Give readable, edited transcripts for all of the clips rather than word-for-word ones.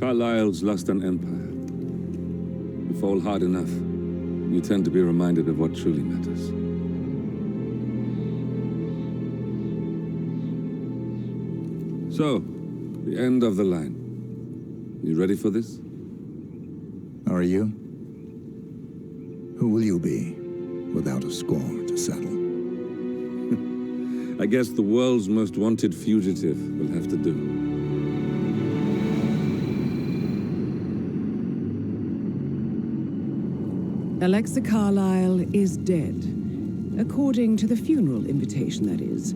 Carlyle's lost an empire. You fall hard enough, you tend to be reminded of what truly matters. So, the end of the line. You ready for this? Are you? Who will you be, without a score to settle? I guess the world's most wanted fugitive will have to do. Alexa Carlyle is dead. According to the funeral invitation, that is.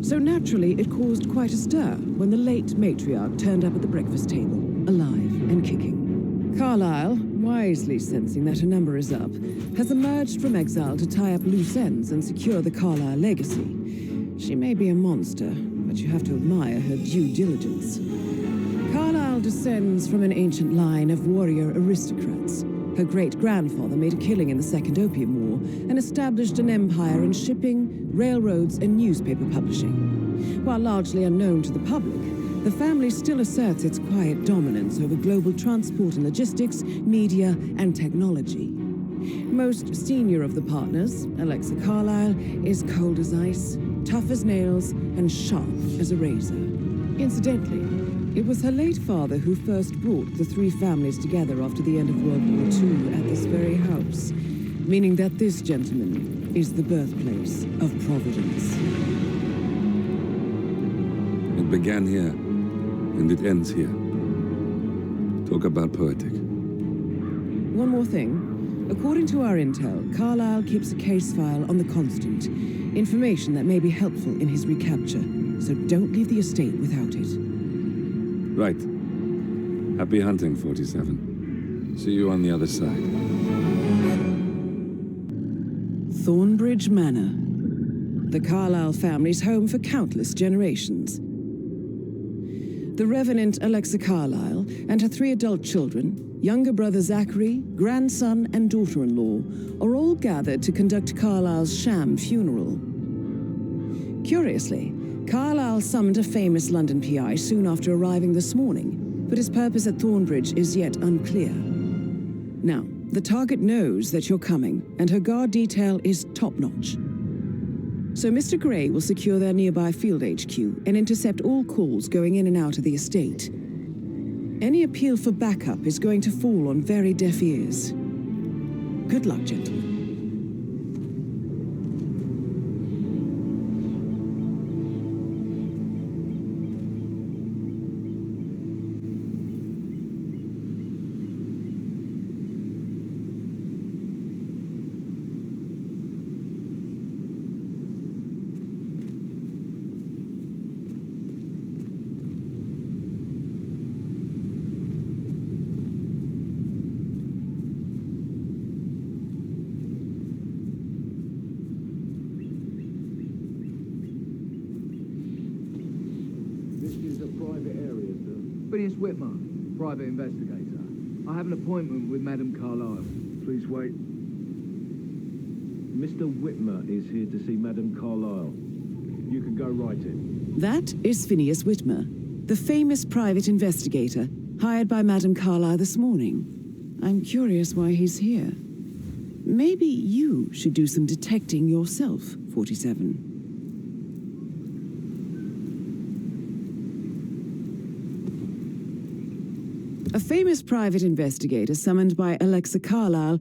So naturally, it caused quite a stir when the late matriarch turned up at the breakfast table, alive and kicking. Carlyle, wisely sensing that her number is up, has emerged from exile to tie up loose ends and secure the Carlyle legacy. She may be a monster, but you have to admire her due diligence. Carlyle descends from an ancient line of warrior aristocrats. Her great-grandfather made a killing in the Second Opium War and established an empire in shipping, railroads, and newspaper publishing. While largely unknown to the public, the family still asserts its quiet dominance over global transport and logistics, media, and technology. Most senior of the partners, Alexa Carlyle, is cold as ice, tough as nails, and sharp as a razor. Incidentally, it was her late father who first brought the three families together after the end of World War II at this very house, meaning that this gentleman is the birthplace of Providence. It began here, and it ends here. Talk about poetic. One more thing. According to our intel, Carlyle keeps a case file on the Constant, information that may be helpful in his recapture, so don't leave the estate without it. Right. Happy hunting, 47. See you on the other side. Thornbridge Manor. The Carlyle family's home for countless generations. The Revenant Alexa Carlyle and her 3 adult children, younger brother Zachary, grandson and daughter-in-law, are all gathered to conduct Carlyle's sham funeral. Curiously, Carlyle summoned a famous London PI soon after arriving this morning, but his purpose at Thornbridge is yet unclear. Now, the target knows that you're coming, and her guard detail is top-notch. So Mr. Gray will secure their nearby field HQ and intercept all calls going in and out of the estate. Any appeal for backup is going to fall on very deaf ears. Good luck, gentlemen. Phineas Whitmer, private investigator. I have an appointment with Madame Carlyle. Please wait. Mr. Whitmer is here to see Madame Carlyle. You can go right in. That is Phineas Whitmer, the famous private investigator hired by Madame Carlyle this morning. I'm curious why he's here. Maybe you should do some detecting yourself, 47. A famous private investigator summoned by Alexa Carlyle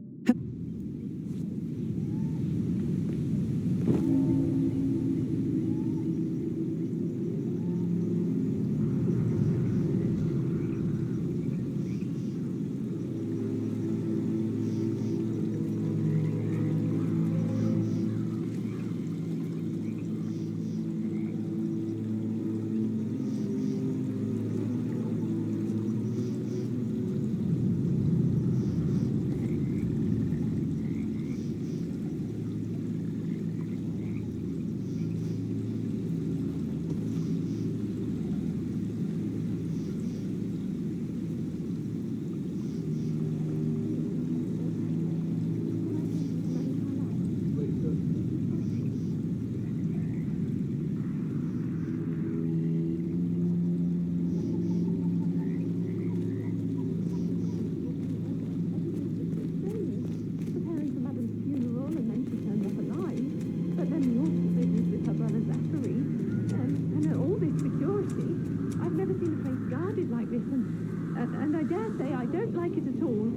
say I don't like it at all.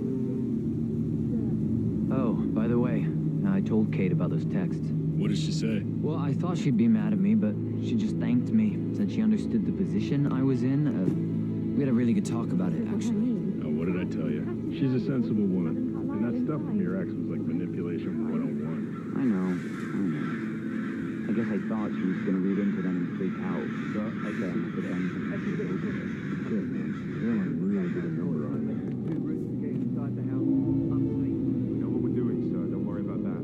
Oh, by the way, I told Kate about those texts. What did she say? Well, I thought she'd be mad at me, but she just thanked me. Said she understood the position I was in. We had a really good talk about it, actually. Oh, what did I tell you? She's a sensible woman. And that stuff from your ex was like manipulation 101. I know. I guess I thought she was going to read into them and freak out. But then, shit, man. They're like really good at number on it. Too rich to get inside the house. Unsafe. We know what we're doing, so don't worry about that.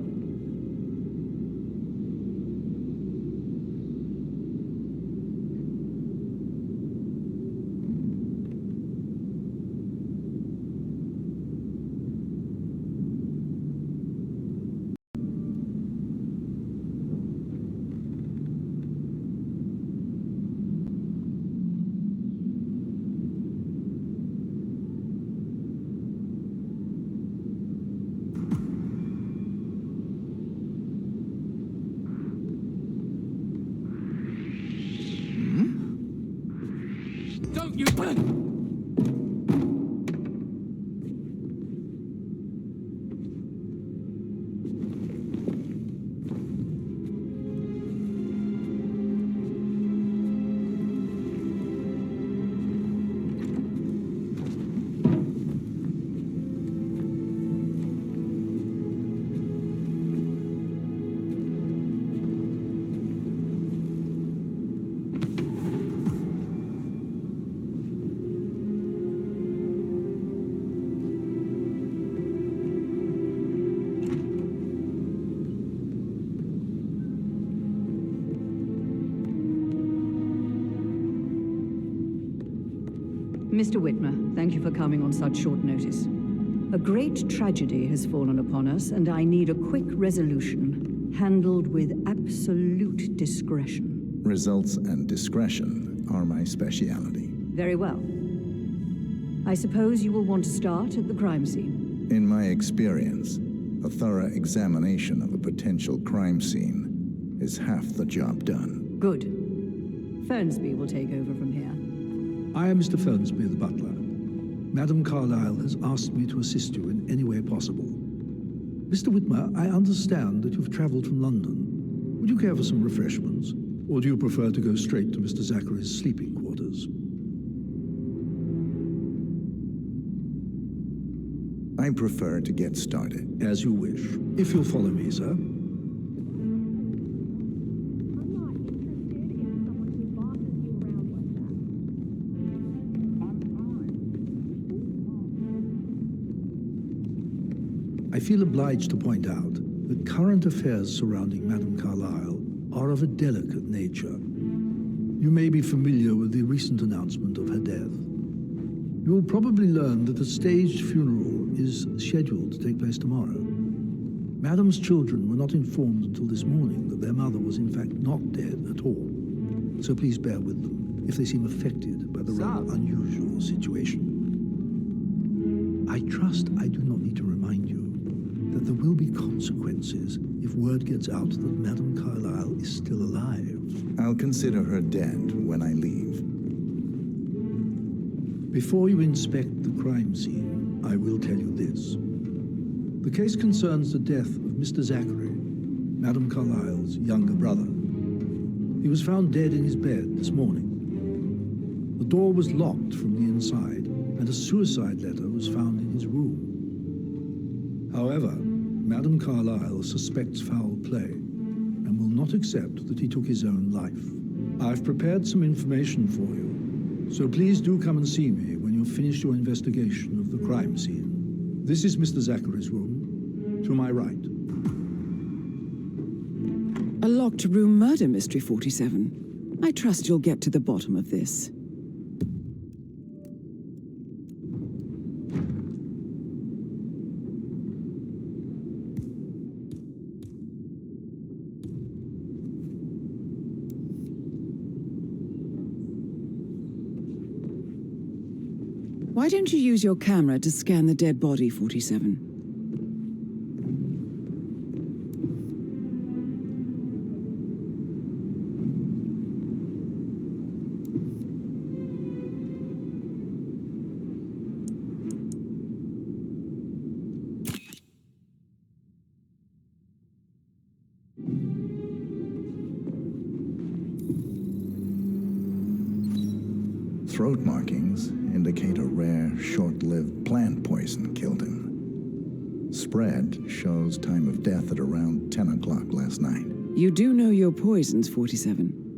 Don't you... Mr. Whitmer, thank you for coming on such short notice. A great tragedy has fallen upon us, and I need a quick resolution, handled with absolute discretion. Results and discretion are my speciality. Very well. I suppose you will want to start at the crime scene. In my experience, a thorough examination of a potential crime scene is half the job done. Good. Fernsby will take over from here. I am Mr. Fernsby, the butler. Madam Carlyle has asked me to assist you in any way possible. Mr. Whitmer, I understand that you've traveled from London. Would you care for some refreshments? Or do you prefer to go straight to Mr. Zachary's sleeping quarters? I prefer to get started. As you wish. If you'll follow me, sir. I feel obliged to point out that current affairs surrounding Madame Carlyle are of a delicate nature. You may be familiar with the recent announcement of her death. You will probably learn that a staged funeral is scheduled to take place tomorrow. Madame's children were not informed until this morning that their mother was in fact not dead at all. So please bear with them if they seem affected by the rather unusual situation. I trust I do not need to remind you that there will be consequences if word gets out that Madame Carlyle is still alive. I'll consider her dead when I leave. Before you inspect the crime scene, I will tell you this. The case concerns the death of Mr. Zachary, Madame Carlyle's younger brother. He was found dead in his bed this morning. The door was locked from the inside, and a suicide letter was found in his room. However, Madame Carlyle suspects foul play and will not accept that he took his own life. I've prepared some information for you, so please do come and see me when you've finished your investigation of the crime scene. This is Mr. Zachary's room, to my right. A locked room murder mystery, 47. I trust you'll get to the bottom of this. Why don't you use your camera to scan the dead body, 47? throat markings indicate a rare, short-lived plant poison killed him. Spread shows time of death at around 10 o'clock last night. You do know your poisons, 47.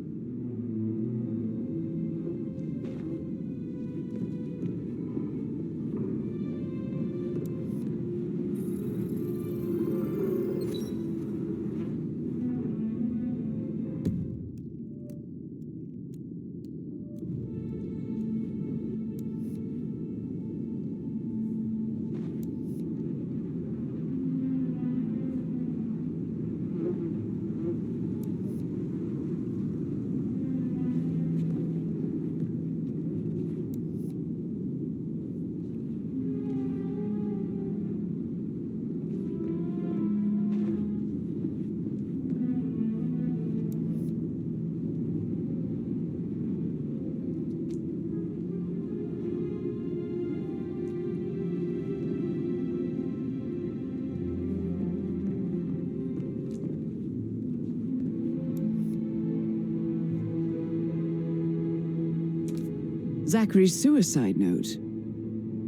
Zachary's suicide note.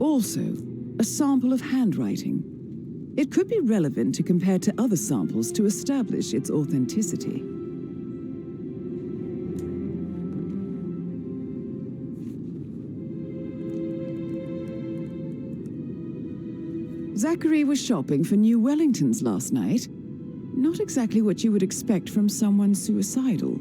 Also, a sample of handwriting. It could be relevant to compare to other samples to establish its authenticity. Zachary was shopping for new Wellingtons last night. Not exactly what you would expect from someone suicidal.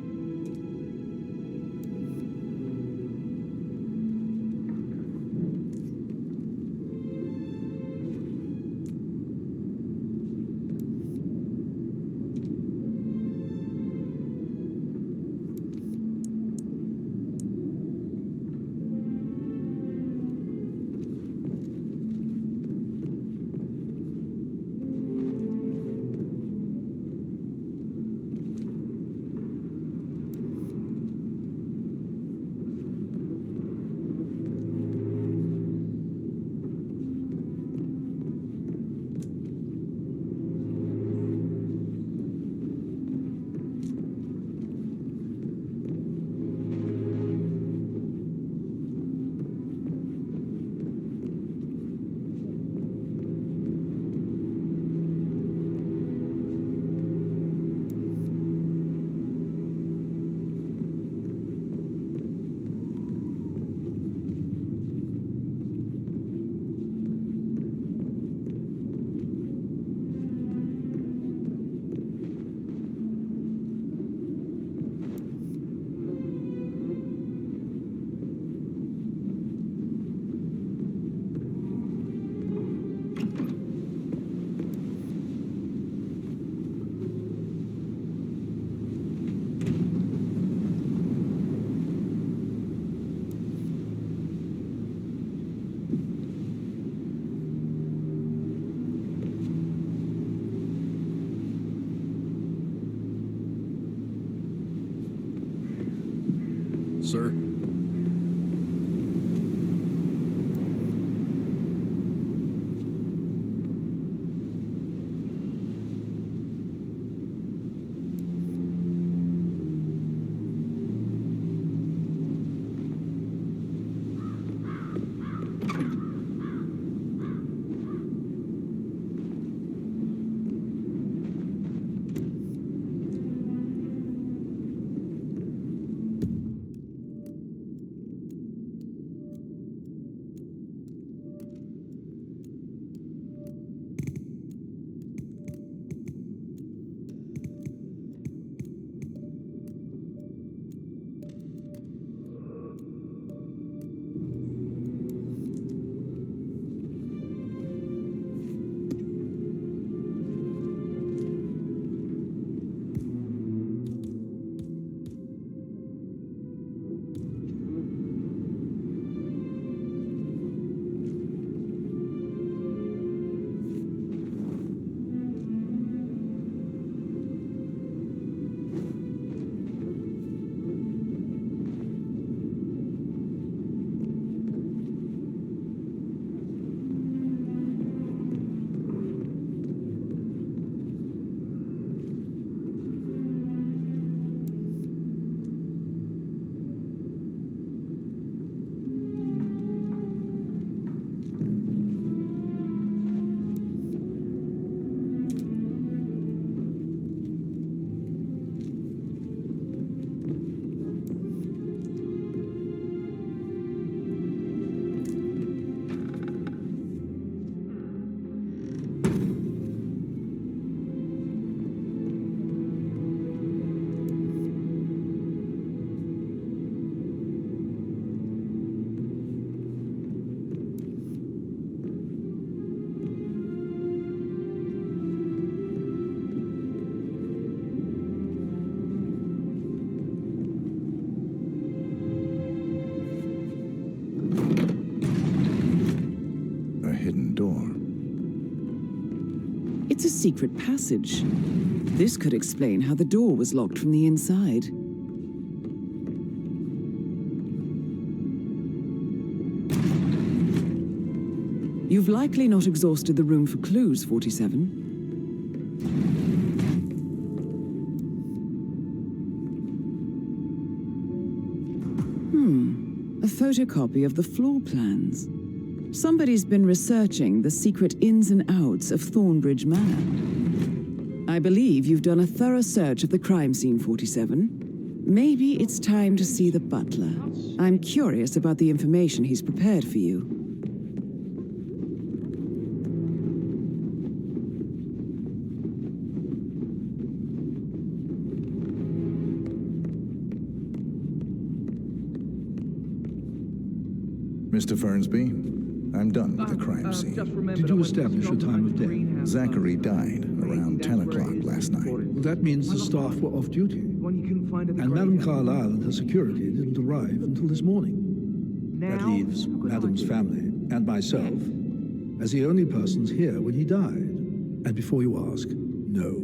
Sir? secret passage. This could explain how the door was locked from the inside. You've likely not exhausted the room for clues, 47. A photocopy of the floor plans. Somebody's been researching the secret ins and outs of Thornbridge Manor. I believe you've done a thorough search of the crime scene, 47. Maybe it's time to see the butler. I'm curious about the information he's prepared for you. Mr. Fernsby, I'm done with the crime scene. Did you establish a time of death? Zachary died around 10 o'clock last night. Well, that means the staff were off duty. And Madame Carlyle and her security didn't arrive until this morning. That leaves Madame's family and myself as the only persons here when he died. And before you ask, no,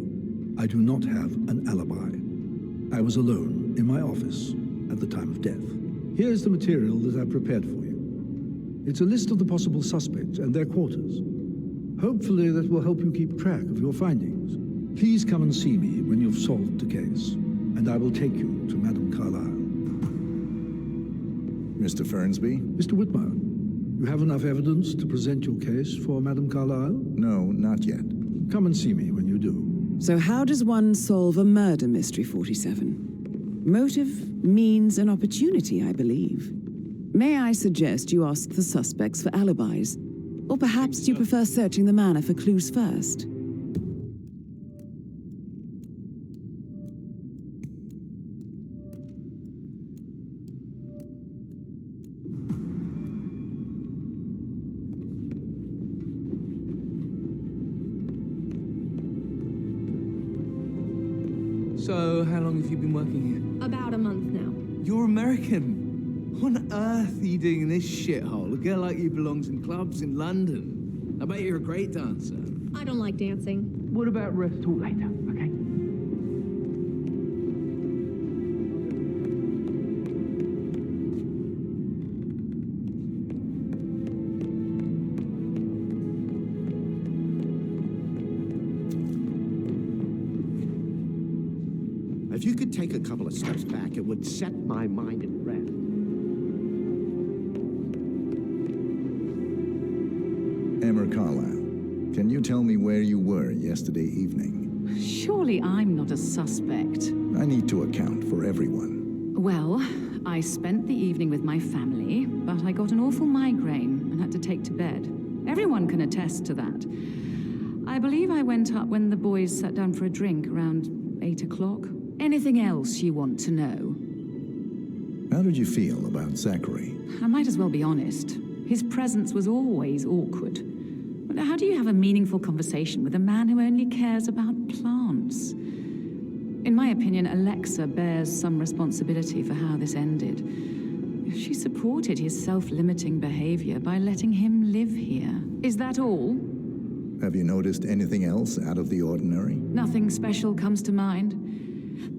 I do not have an alibi. I was alone in my office at the time of death. Here's the material that I've prepared for you. It's a list of the possible suspects and their quarters. Hopefully that will help you keep track of your findings. Please come and see me when you've solved the case, and I will take you to Madame Carlyle. Mr. Fernsby? Mr. Whitmer, you have enough evidence to present your case for Madame Carlyle? No, not yet. Come and see me when you do. So how does one solve a murder mystery, 47? Motive, means, and opportunity, I believe. May I suggest you ask the suspects for alibis? Or perhaps you prefer searching the manor for clues first? So, how long have you been working here? About a month now. You're American. What on earth are you doing in this shithole? A girl like you belongs in clubs in London. I bet you're a great dancer. I don't like dancing. What about rest talk later, okay? If you could take a couple of steps back, it would set my mind at rest. Emma Carlyle, can you tell me where you were yesterday evening? Surely I'm not a suspect. I need to account for everyone. Well, I spent the evening with my family, but I got an awful migraine and had to take to bed. Everyone can attest to that. I believe I went up when the boys sat down for a drink around 8 o'clock. Anything else you want to know? How did you feel about Zachary? I might as well be honest. His presence was always awkward. But how do you have a meaningful conversation with a man who only cares about plants? In my opinion, Alexa bears some responsibility for how this ended. She supported his self-limiting behavior by letting him live here. Is that all? Have you noticed anything else out of the ordinary? Nothing special comes to mind.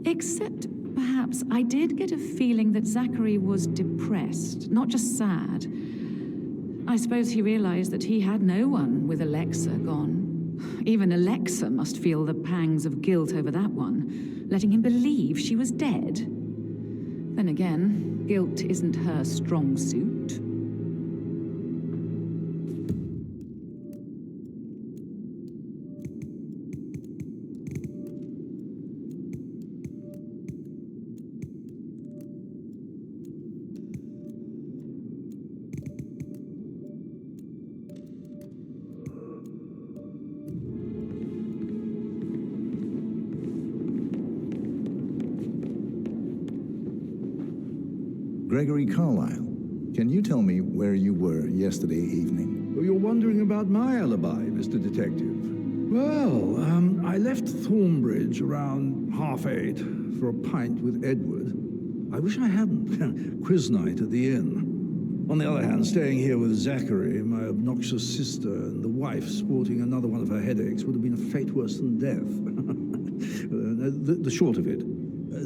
Except, perhaps, I did get a feeling that Zachary was depressed, not just sad. I suppose he realized that he had no one with Alexa gone. Even Alexa must feel the pangs of guilt over that one, letting him believe she was dead. Then again, guilt isn't her strong suit. Gregory Carlyle, can you tell me where you were yesterday evening? Oh, you're wondering about my alibi, Mr. Detective. Well, I left Thornbridge around 8:30 for a pint with Edward. I wish I hadn't. Quiz night at the inn. On the other hand, staying here with Zachary, my obnoxious sister, and the wife sporting another one of her headaches would have been a fate worse than death. The short of it,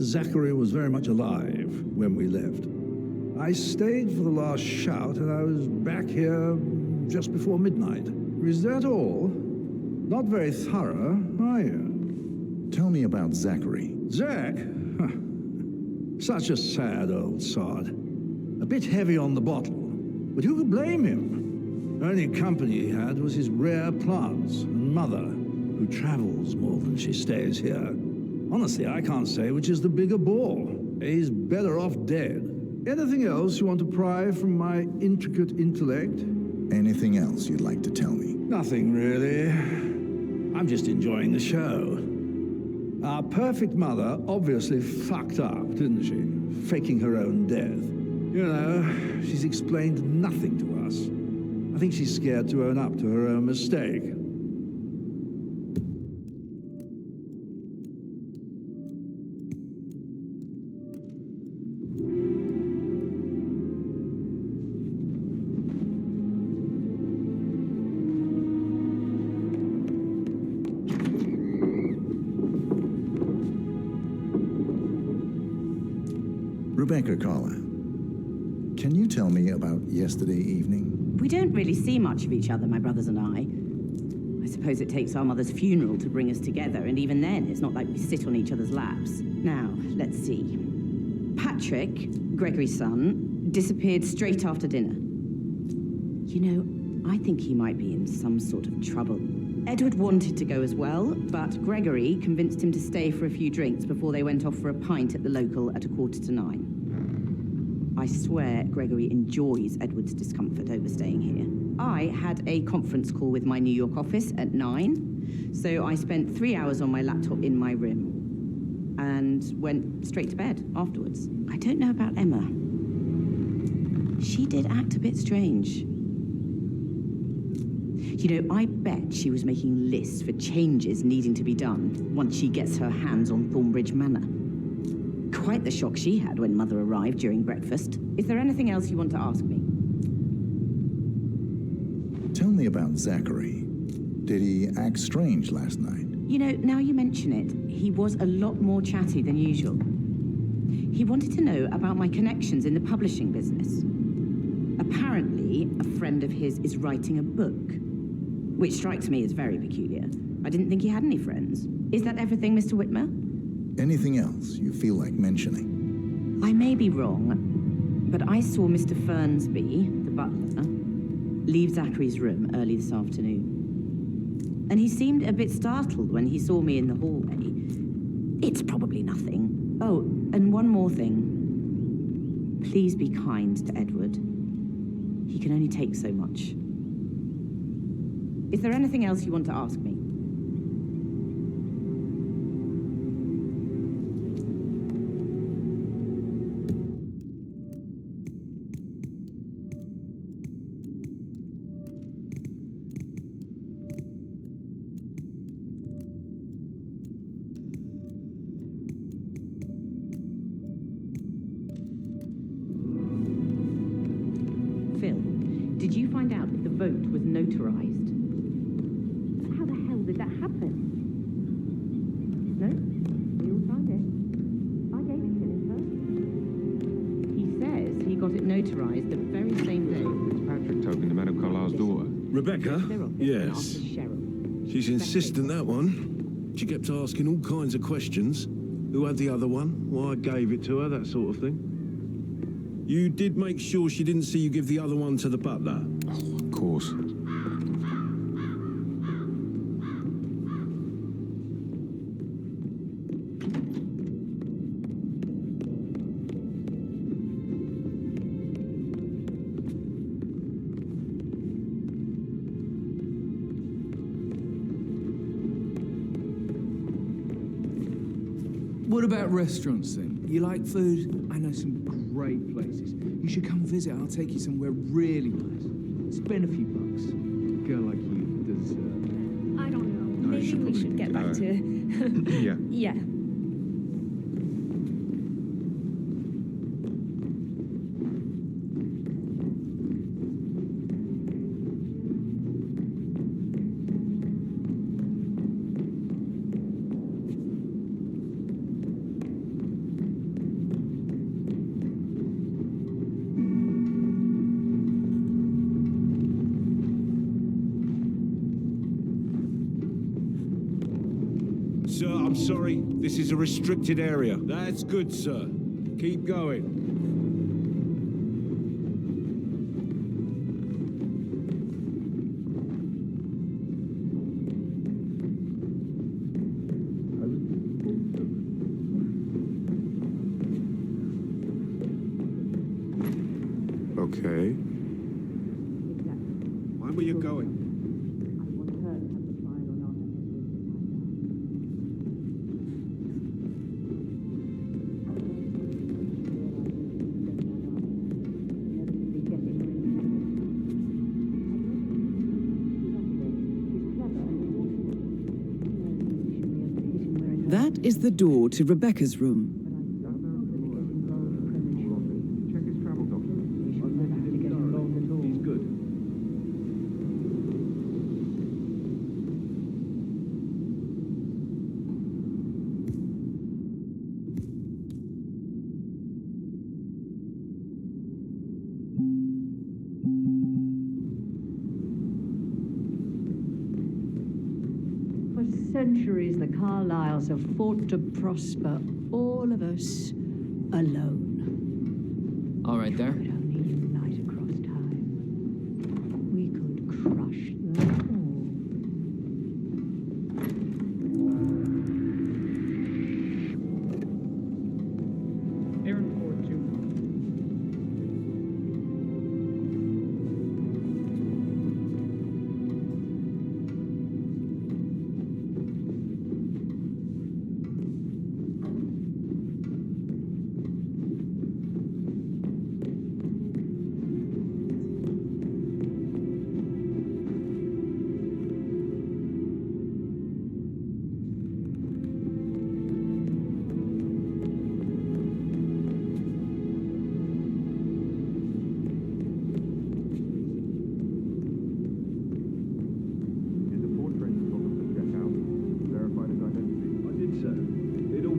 Zachary was very much alive when we left. I stayed for the last shout, and I was back here just before midnight. Is that all? Not very thorough, are you? Tell me about Zachary. Zach? Huh. Such a sad old sod. A bit heavy on the bottle, but who could blame him? The only company he had was his rare plants and mother, who travels more than she stays here. Honestly, I can't say which is the bigger bore. He's better off dead. Anything else you want to pry from my intricate intellect? Anything else you'd like to tell me? Nothing, really. I'm just enjoying the show. Our perfect mother obviously fucked up, didn't she? Faking her own death. You know, she's explained nothing to us. I think she's scared to own up to her own mistake. Rebecca Carla, can you tell me about yesterday evening? We don't really see much of each other, my brothers and I. I suppose it takes our mother's funeral to bring us together, and even then, it's not like we sit on each other's laps. Now, let's see. Patrick, Gregory's son, disappeared straight after dinner. You know, I think he might be in some sort of trouble. Edward wanted to go as well, but Gregory convinced him to stay for a few drinks before they went off for a pint at the local at 8:45. I swear Gregory enjoys Edward's discomfort over staying here. I had a conference call with my New York office at 9, so I spent 3 hours on my laptop in my room and went straight to bed afterwards. I don't know about Emma. She did act a bit strange. You know, I bet she was making lists for changes needing to be done once she gets her hands on Thornbridge Manor. Quite the shock she had when Mother arrived during breakfast. Is there anything else you want to ask me? Tell me about Zachary. Did he act strange last night? You know, now you mention it, he was a lot more chatty than usual. He wanted to know about my connections in the publishing business. Apparently, a friend of his is writing a book, which strikes me as very peculiar. I didn't think he had any friends. Is that everything, Mr. Whitmer? Anything else you feel like mentioning? I may be wrong, but I saw Mr. Fernsby, the butler, leave Zachary's room early this afternoon. And he seemed a bit startled when he saw me in the hallway. It's probably nothing. Oh, and one more thing. Please be kind to Edward. He can only take so much. Is there anything else you want to ask me? Phil, did you find out that the vote was notarized? How the hell did that happen? No? We all signed it. I gave it to him first. He says he got it notarized the very same day. It's Patrick talking to Madame Carlisle's daughter. Rebecca? Yes. She's insistent, that one. She kept asking all kinds of questions. Who had the other one? Why I gave it to her, that sort of thing. You did make sure she didn't see you give the other one to the butler? Oh, of course. What about restaurants then? You like food? I know some great places. You should come visit. I'll take you somewhere really nice. Spend a few bucks. A girl like you deserves. I don't know. Maybe we should get back to... Yeah. Yeah. I'm sorry, this is a restricted area. That's good, sir. Keep going. Okay. Where were you going? That is the door to Rebecca's room. For centuries, the Carlyles have fought to prosper, all of us alone. All right there. We could only unite across time. We could crush them all. Aaron Ford, Jr.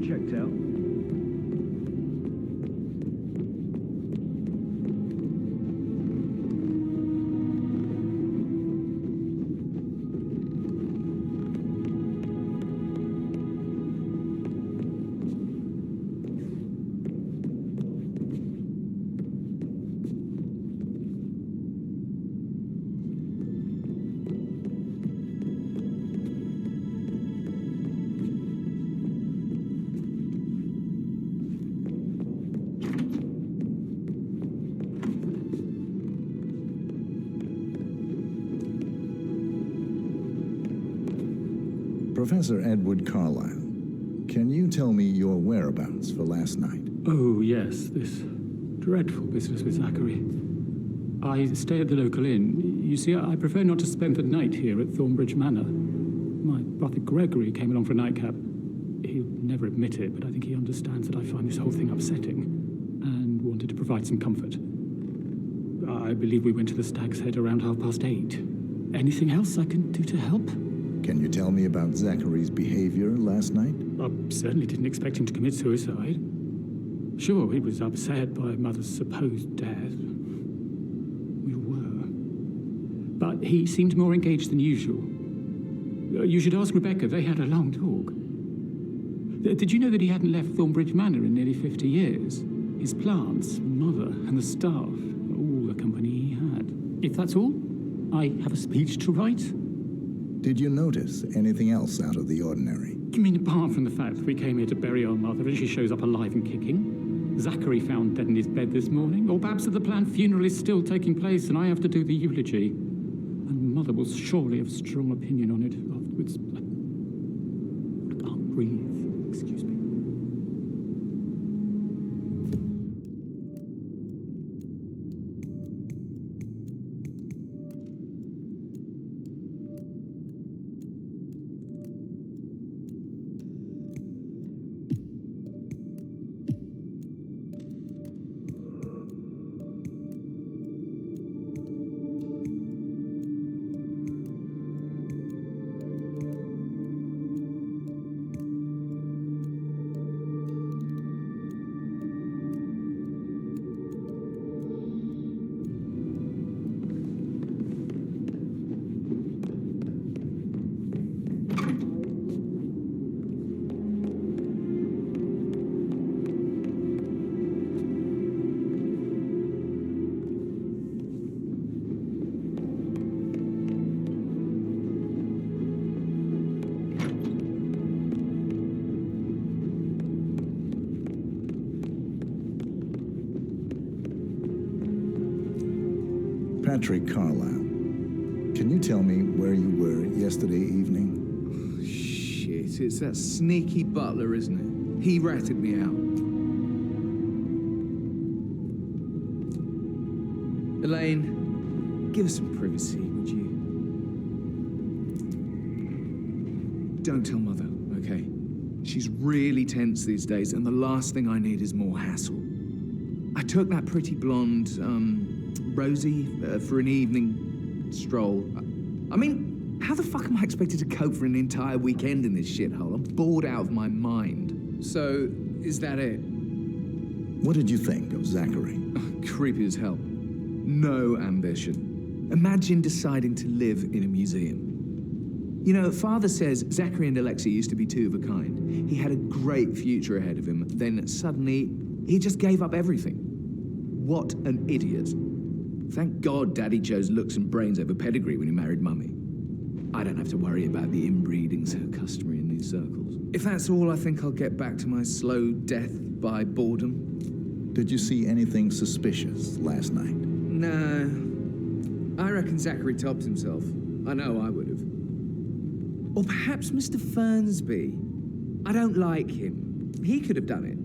Checked out. Professor Edward Carlyle, can you tell me your whereabouts for last night? Oh, yes, this dreadful business with Zachary. I stay at the local inn. You see, I prefer not to spend the night here at Thornbridge Manor. My brother Gregory came along for a nightcap. He'll never admit it, but I think he understands that I find this whole thing upsetting and wanted to provide some comfort. I believe we went to the Stag's Head around 8:30. Anything else I can do to help? Can you tell me about Zachary's behavior last night? I certainly didn't expect him to commit suicide. Sure, he was upset by Mother's supposed death. We were. But he seemed more engaged than usual. You should ask Rebecca. They had a long talk. Did you know that he hadn't left Thornbridge Manor in nearly 50 years? His plants, Mother, and the staff, all the company he had. If that's all, I have a speech to write. Did you notice anything else out of the ordinary? You mean apart from the fact that we came here to bury our mother and she shows up alive and kicking? Zachary found dead in his bed this morning? Or perhaps that the planned funeral is still taking place and I have to do the eulogy? And Mother will surely have strong opinion on it afterwards. I can't breathe. Excuse me. Patrick Carlisle, can you tell me where you were yesterday evening? Shit, it's that sneaky butler, isn't it? He ratted me out. Elaine, give us some privacy, would you? Don't tell Mother, okay? She's really tense these days, and the last thing I need is more hassle. I took that pretty blonde, Rosie, for an evening stroll. I mean, how the fuck am I expected to cope for an entire weekend in this shithole? I'm bored out of my mind. So, is that it? What did you think of Zachary? Creepy as hell. No ambition. Imagine deciding to live in a museum. You know, Father says Zachary and Alexia used to be two of a kind. He had a great future ahead of him. Then suddenly, he just gave up everything. What an idiot. Thank God Daddy chose looks and brains over pedigree when he married Mummy. I don't have to worry about the inbreeding so customary in these circles. If that's all, I think I'll get back to my slow death by boredom. Did you see anything suspicious last night? No. I reckon Zachary topped himself. I know I would have. Or perhaps Mr. Fernsby. I don't like him. He could have done it.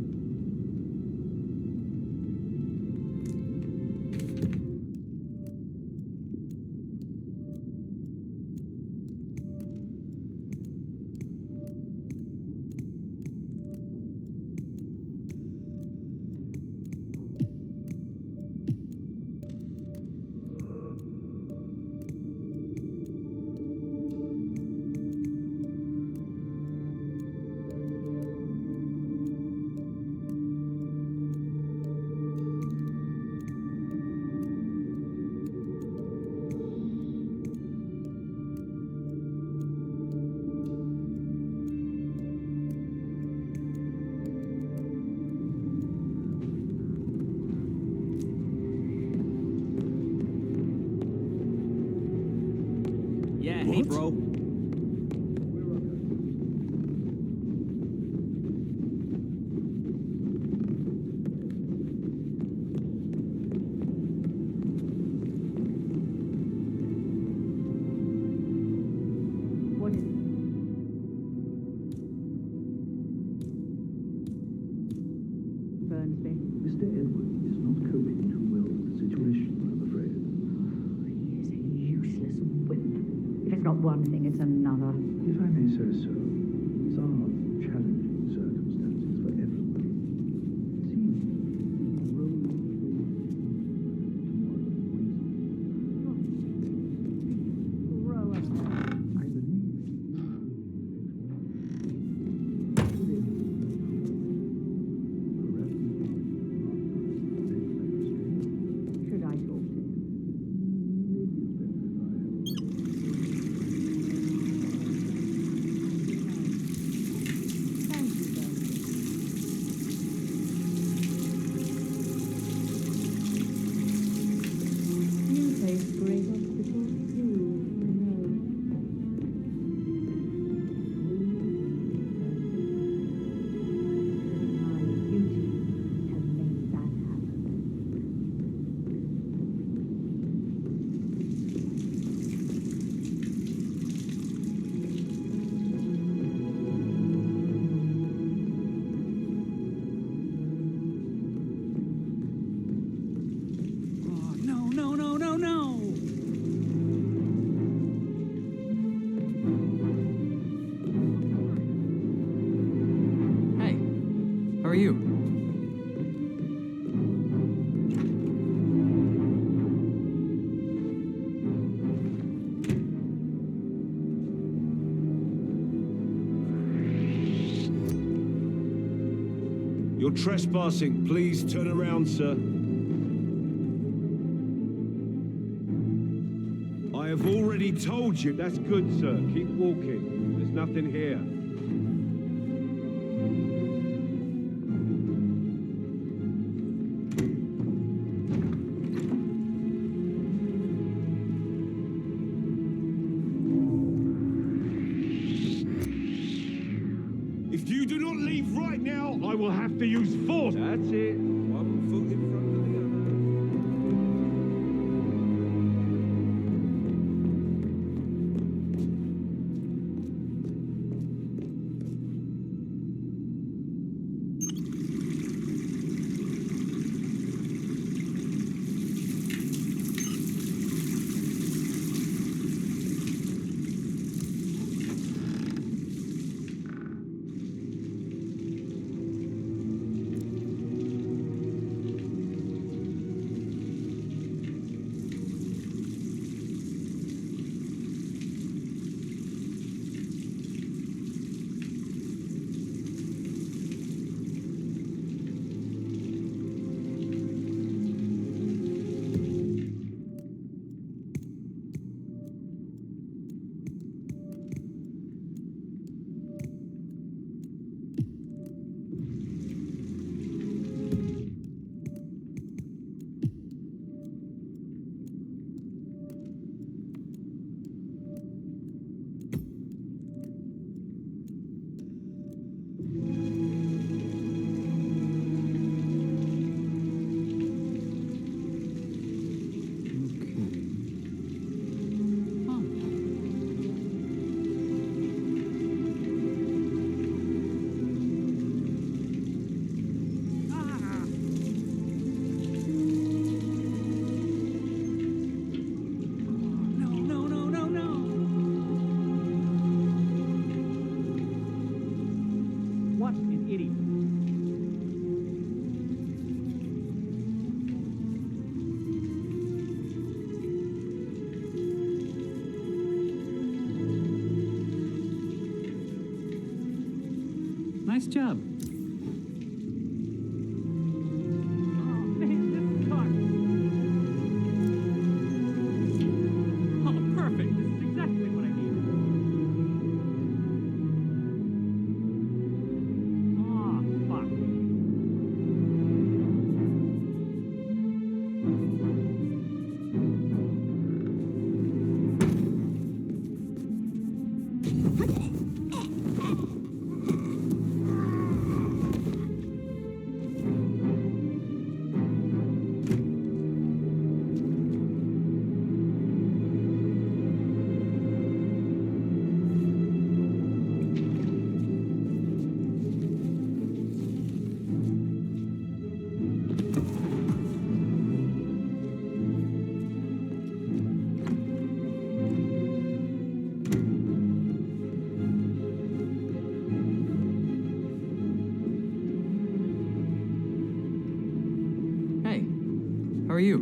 Hey, bro. What is it? Fernsby. Mr. Edward is not coping too well with the situation, I'm afraid. He is a useless wimp. If it's not one thing, it's another. If I may say so, these are challenging circumstances for everyone. It seems the role of I believe Should I talk to him? Thank you, Fernsby. New place, great hospital. My duty has made that happen. Oh, no, no, no, no, no! Hey, how are you? You're trespassing. Please turn around, sir. I have already told you. That's good, sir. Keep walking. There's nothing here. If you do not leave right now, I will have to use force. That's it. One foot in front of the other. Nice job. Oh, perfect. This is exactly what I needed. Ah, fuck. Hey, how are you?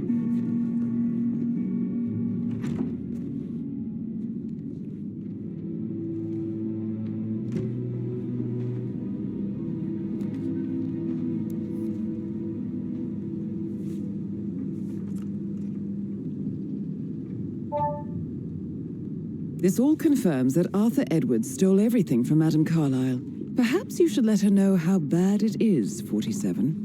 This all confirms that Arthur Edwards stole everything from Madame Carlyle. Perhaps you should let her know how bad it is, 47.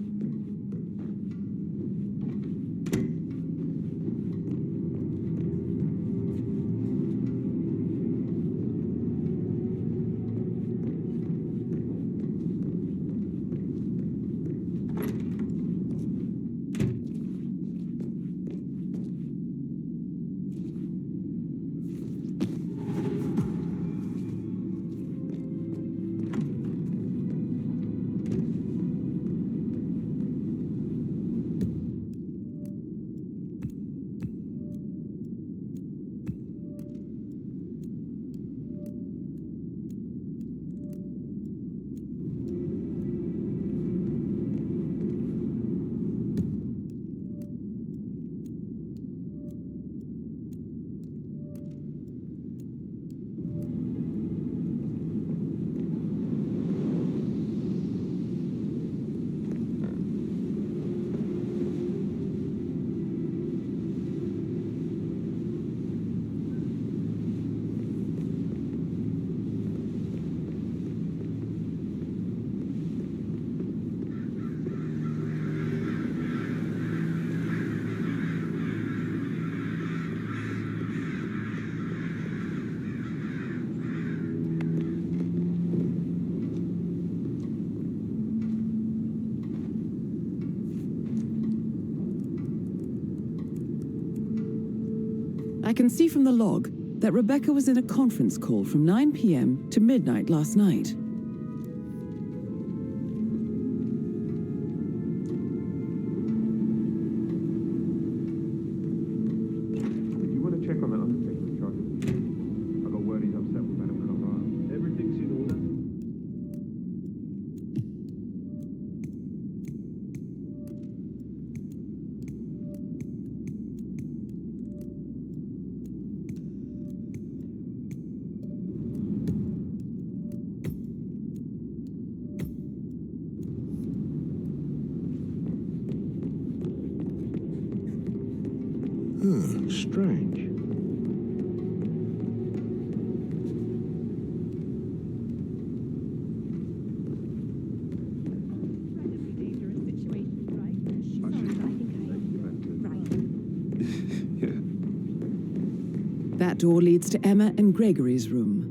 I can see from the log that Rebecca was in a conference call from 9 p.m. to midnight last night. You want to check on that undertaker, Charlie? I got word he's upset with Madame Carlyle. Everything's in order. Strange. That door leads to Emma and Gregory's room.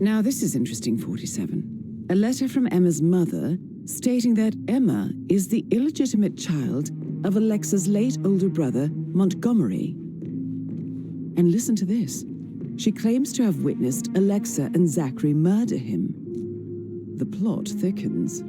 Now this is interesting, 47. A letter from Emma's mother stating that Emma is the illegitimate child of Alexa's late older brother, Montgomery. And listen to this. She claims to have witnessed Alexa and Zachary murder him. The plot thickens.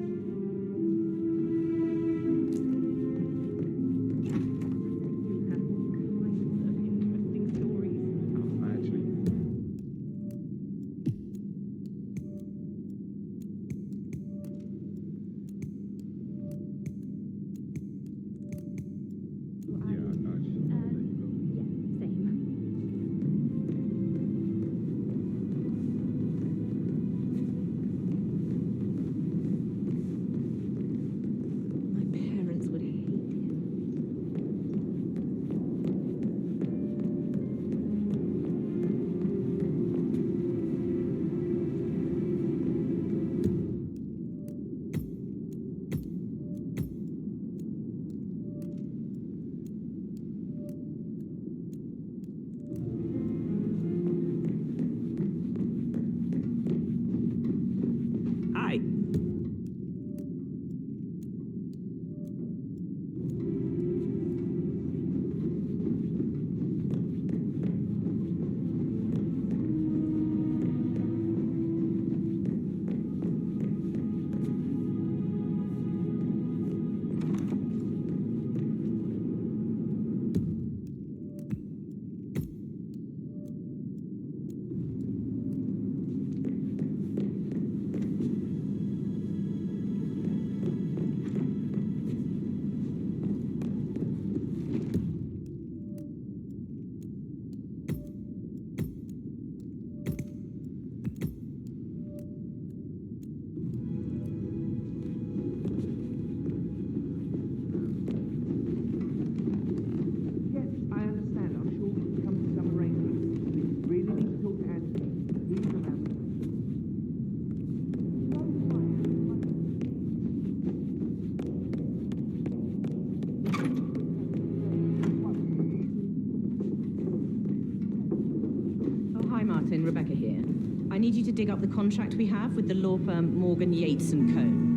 Rebecca here. I need you to dig up the contract we have with the law firm Morgan, Yates & Co.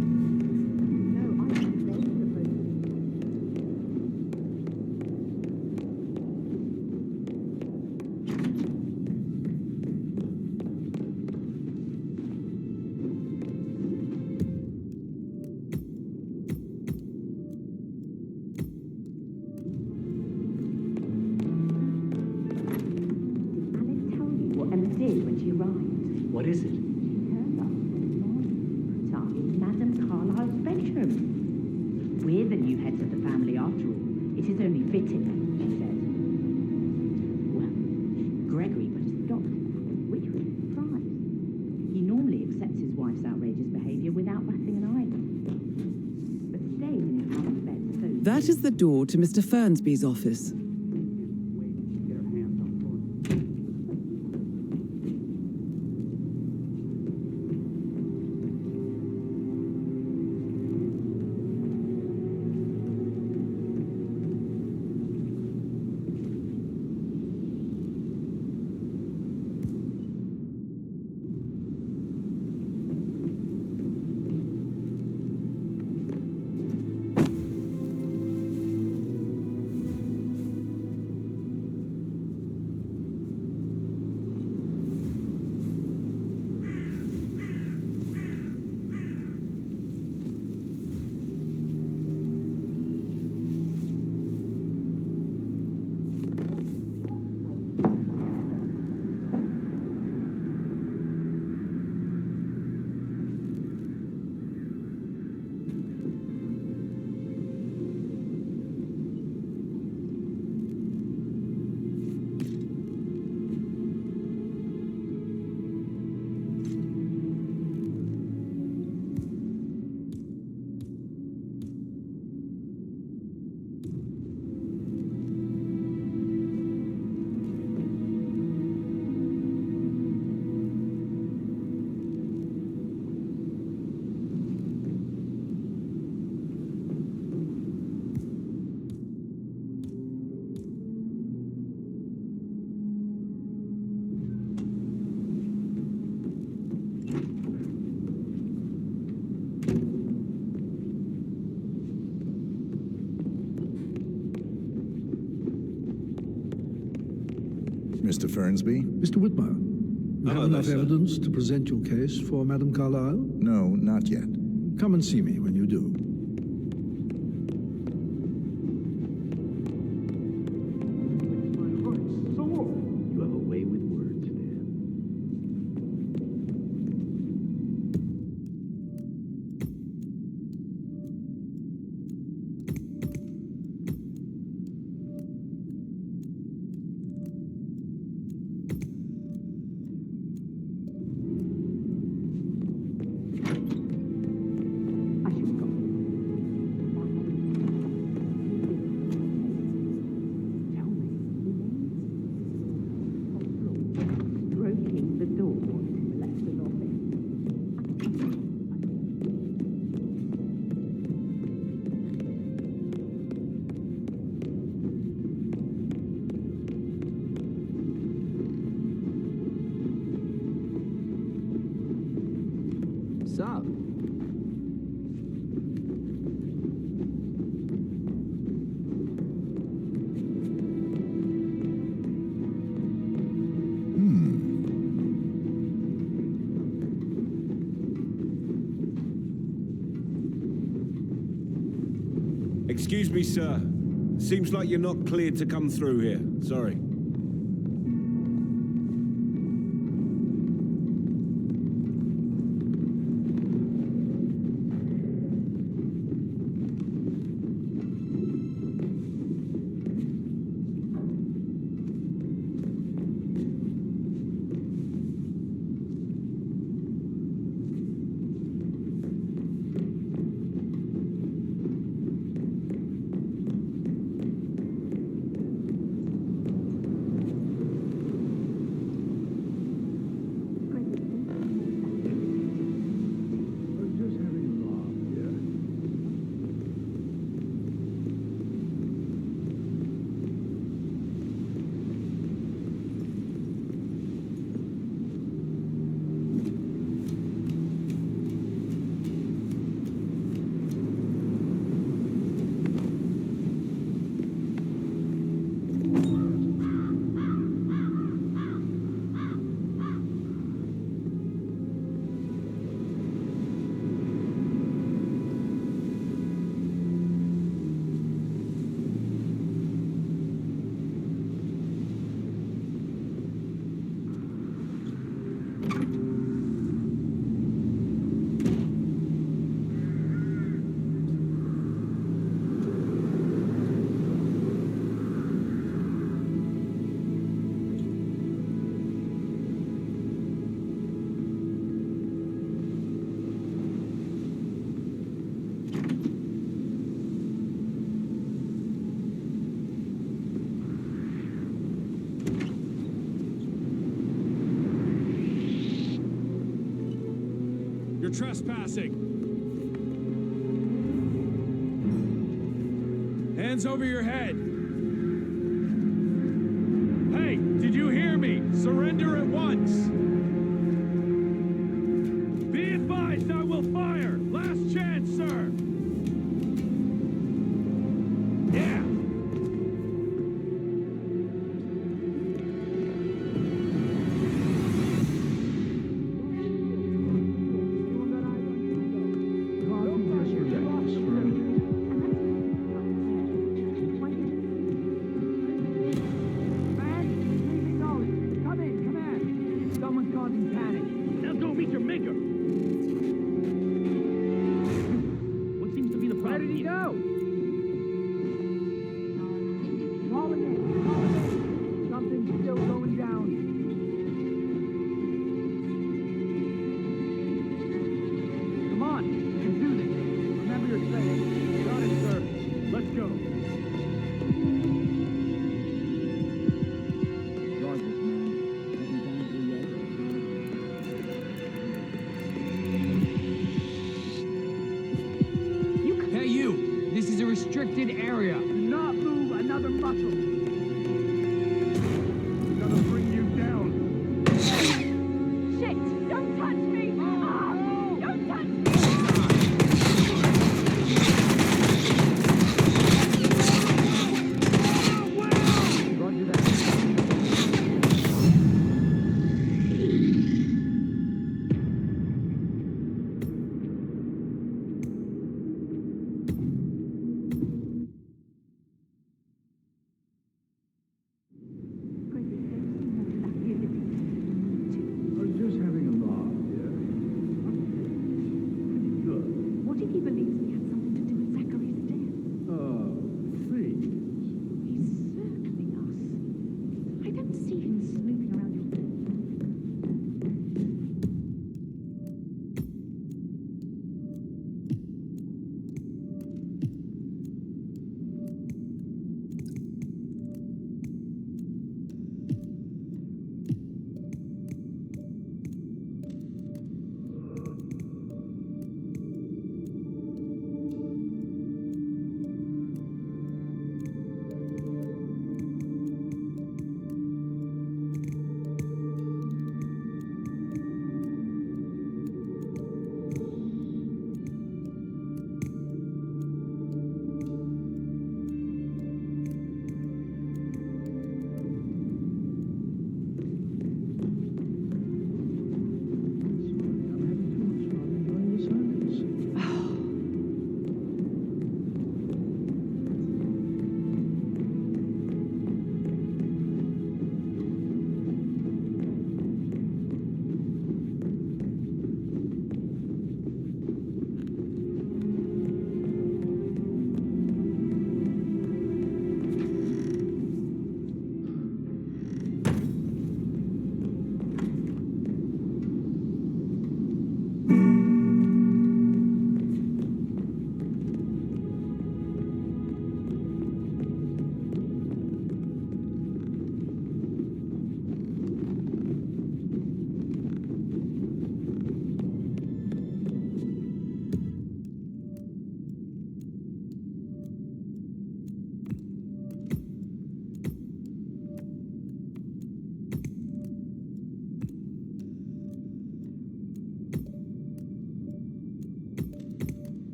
What is it? Madame Carlyle's bedroom. We're the new heads of the family after all. It is only fitting, she said. Well, Gregory put a stop to that, which was a surprise. He normally accepts his wife's outrageous behavior without batting an eyelid. But stays in his mother's bed so... That is the door to Mr. Fernsby's office. Mr. Fernsby. Mr. Whitmer, you have enough evidence to present your case for Madame Carlyle? No, not yet. Come and see me when you do. You have a way with words, Dan. Broken the door to Alexa's office. Sup? Excuse me, sir. Seems like you're not cleared to come through here. Sorry. You're trespassing. Hands over your head. Hey, did you hear me? Surrender at once. Be advised, I will fire. Last chance, sir. Yeah. Someone's causing panic. Now go meet your maker.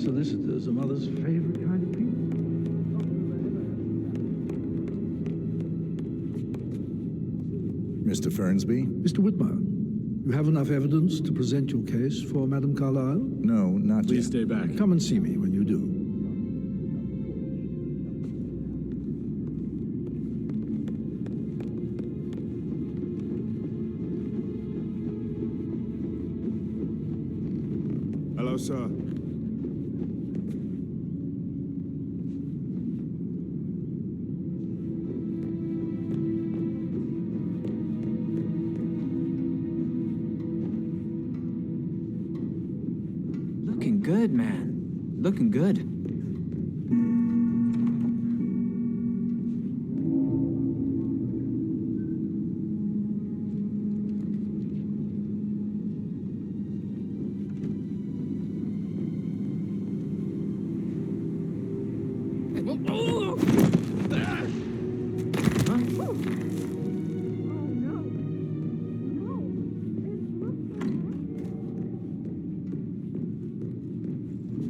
solicitors are Mother's favorite kind of people. Mr. Fernsby? Mr. Whitmer, you have enough evidence to present your case for Madame Carlyle? No, not yet. Please stay back. Come and see me when you do. Hello, sir. Looking good, man. Looking good.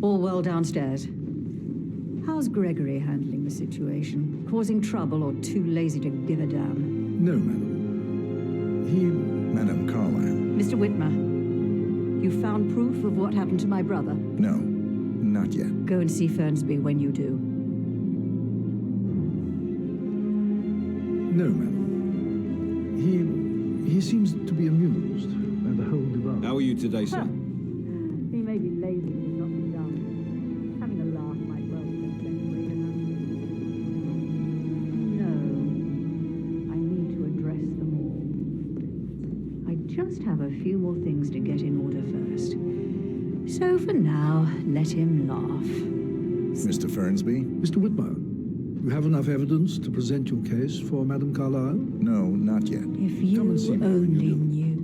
All well downstairs. How's Gregory handling the situation? Causing trouble or too lazy to give a damn? No, madam. Madame Carlyle. Mr. Whitmer, you found proof of what happened to my brother? No, not yet. Go and see Fernsby when you do. No, madam. He seems to be amused by the whole debacle. How are you today, sir? He may be lazy, but he's not dumb. Having a laugh might well be a better way to handle it. No, I need to address them all. I just have a few more things to get in order first. So for now, let him laugh. Mr. Fernsby? Mr. Whitmer, you have enough evidence to present your case for Madame Carlyle? No, not yet. If you Come and see me when only you do. knew.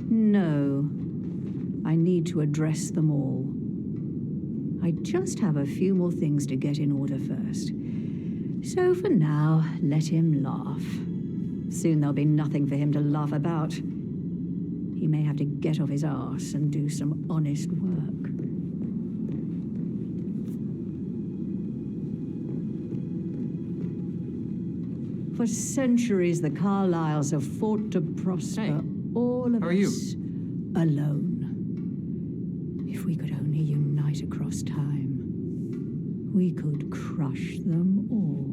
No, I need to address them all. I just have a few more things to get in order first. So for now, let him laugh. Soon there'll be nothing for him to laugh about. He may have to get off his arse and do some honest work. For centuries, the Carlyles have fought to prosper. Hey, all of how are us alone. If we could only unite across time, we could crush them all.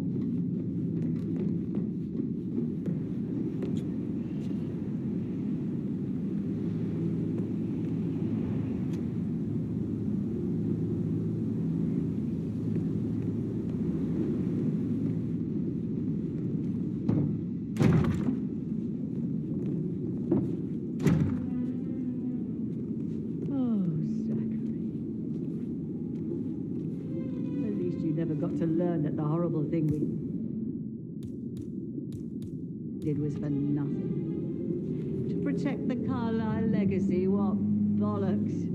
That the horrible thing we did was for nothing. To protect the Carlyle legacy, what bollocks.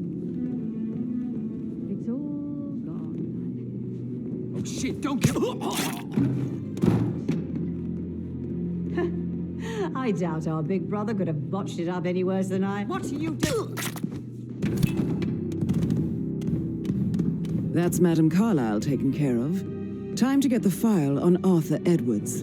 It's all gone, Oh shit, don't get... I doubt our big brother could have botched it up any worse than I. What are you doing? That's Madame Carlyle taken care of. Time to get the file on Arthur Edwards.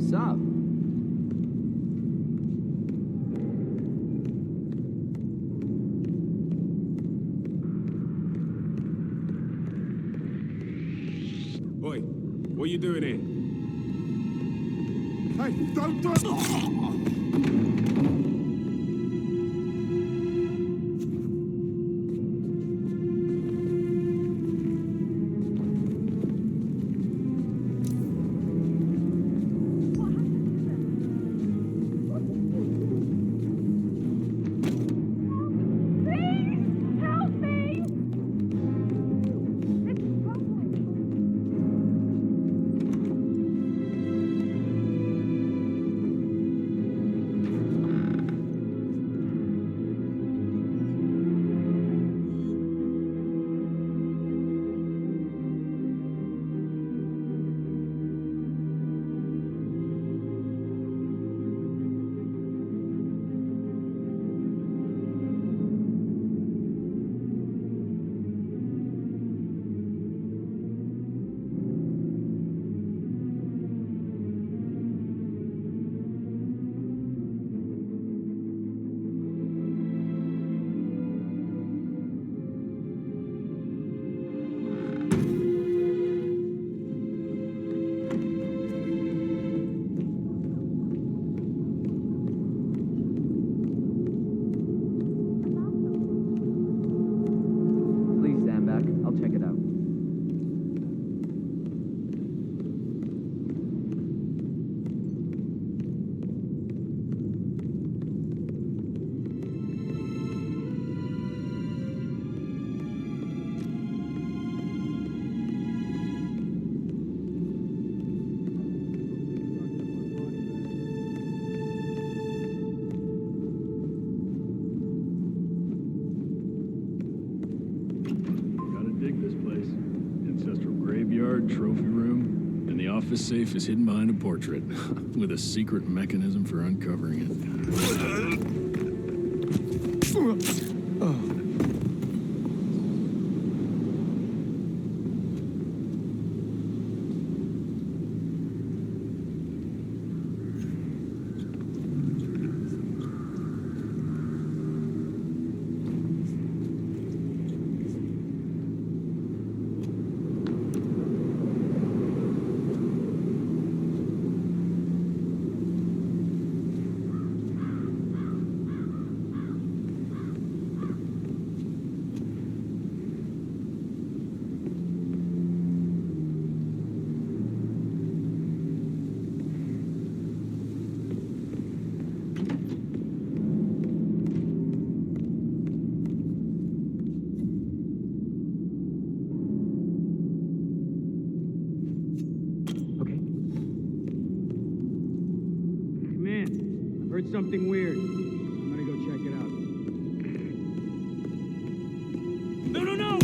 Sup? Oi, what are you doing here? Hey, don't do it! Please stand back. I'll check it out. Gotta dig this place. Ancestral graveyard, trophy room, and the office safe is hidden behind a portrait, with a secret mechanism for uncovering it. Man, I've heard something weird. I'm gonna go check it out. No, no, no!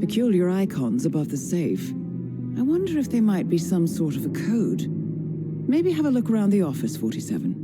Peculiar icons above the safe. I wonder if there might be some sort of a code. Maybe have a look around the office, 47.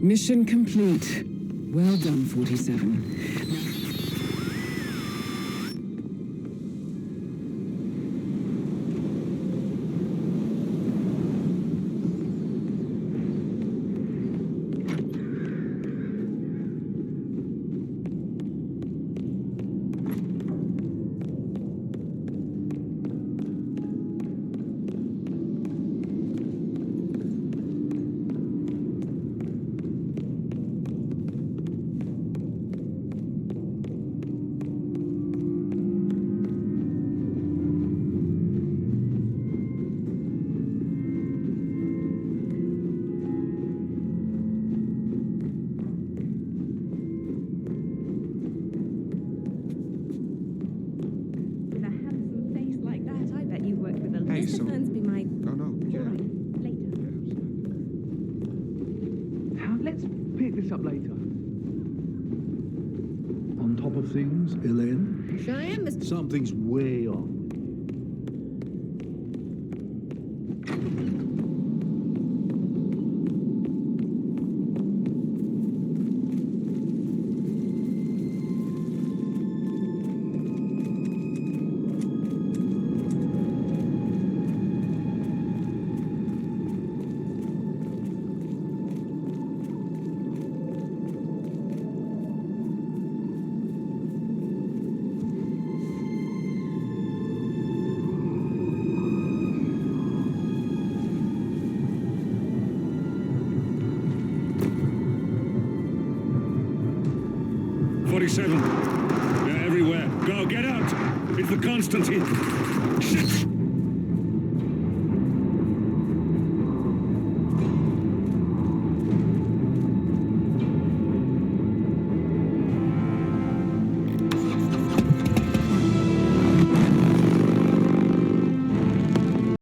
Mission complete. Well done, 47. Let's pick this up later. On top of things, Elaine? Sure am, Mr. Something's way off. They're everywhere. Go, get out! It's the Constantine! Shit!